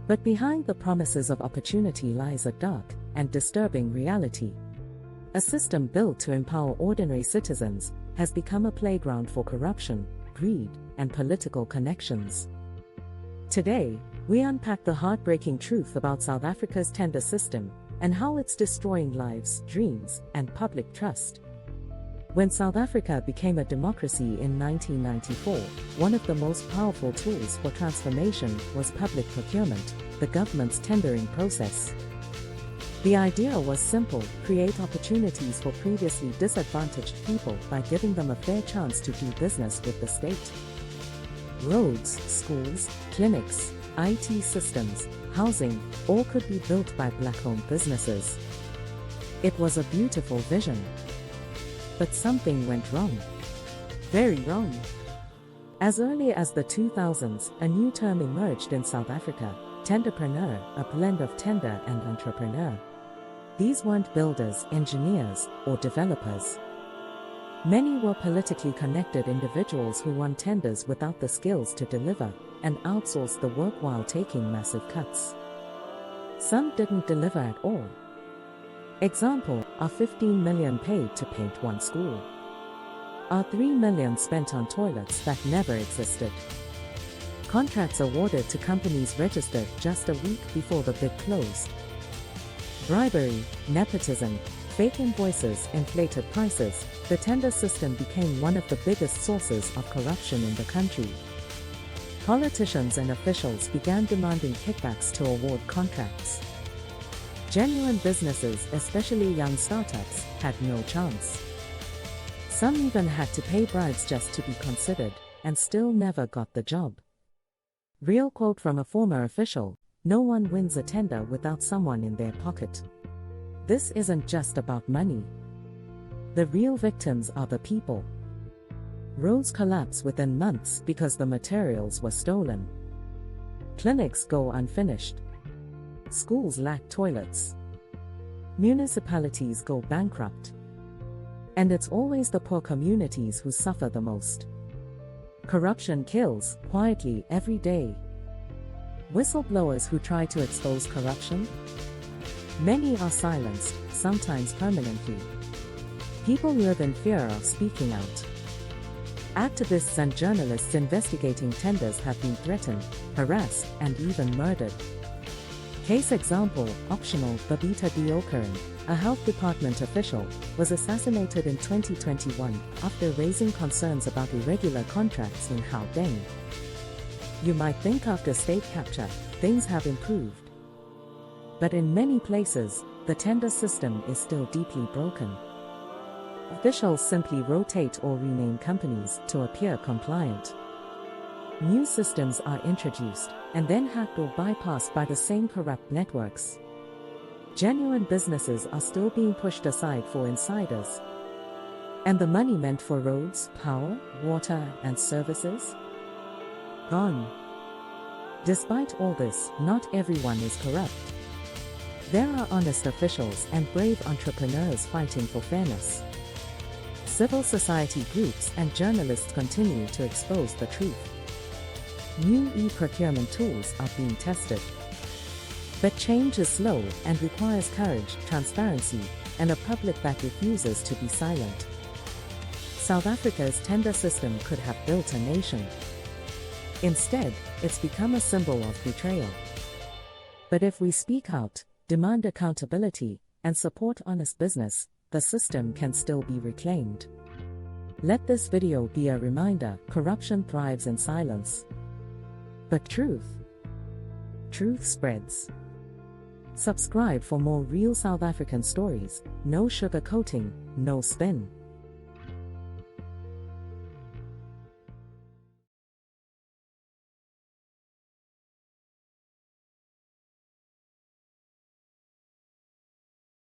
But behind the promises of opportunity lies a dark and disturbing reality. A system built to empower ordinary citizens has become a playground for corruption, greed, and political connections. Today, we unpack the heartbreaking truth about South Africa's tender system and how it's destroying lives, dreams, and public trust. When South Africa became a democracy in 1994, one of the most powerful tools for transformation was public procurement, the government's tendering process. The idea was simple: create opportunities for previously disadvantaged people by giving them a fair chance to do business with the state. Roads, schools, clinics, IT systems, housing, all could be built by black-owned businesses. It was a beautiful vision. But something went wrong. Very wrong. As early as the 2000s, a new term emerged in South Africa: tenderpreneur, a blend of tender and entrepreneur. These weren't builders, engineers, or developers. Many were politically connected individuals who won tenders without the skills to deliver, and outsourced the work while taking massive cuts. Some didn't deliver at all. Example, are 15 million paid to paint one school. Are 3 million spent on toilets that never existed. Contracts awarded to companies registered just a week before the bid closed. Bribery, nepotism, fake invoices, inflated prices. The tender system became one of the biggest sources of corruption in the country. Politicians and officials began demanding kickbacks to award contracts. Genuine businesses, especially young startups, had no chance. Some even had to pay bribes just to be considered, and still never got the job. Real quote from a former official: "No one wins a tender without someone in their pocket." This isn't just about money. The real victims are the people. Roads collapse within months because the materials were stolen. Clinics go unfinished. Schools lack toilets. Municipalities go bankrupt. And it's always the poor communities who suffer the most. Corruption kills, quietly, every day. Whistleblowers who try to expose corruption? Many are silenced, sometimes permanently. People live in fear of speaking out. Activists and journalists investigating tenders have been threatened, harassed, and even murdered. Case example: optional Babita Deokaran, a health department official, was assassinated in 2021 after raising concerns about irregular contracts in Gauteng. You might think after state capture, things have improved. But in many places, the tender system is still deeply broken. Officials simply rotate or rename companies to appear compliant. New systems are introduced, and then hacked or bypassed by the same corrupt networks. Genuine businesses are still being pushed aside for insiders. And the money meant for roads, power, water, and services? Gone. Despite all this, not everyone is corrupt. There are honest officials and brave entrepreneurs fighting for fairness. Civil society groups and journalists continue to expose the truth. New e-procurement tools are being tested. But change is slow and requires courage, transparency, and a public that refuses to be silent. South Africa's tender system could have built a nation. Instead, it's become a symbol of betrayal. But if we speak out, demand accountability, and support honest business, the system can still be reclaimed. Let this video be a reminder: corruption thrives in silence. But truth spreads. Subscribe for more real South African stories, no sugarcoating, no spin.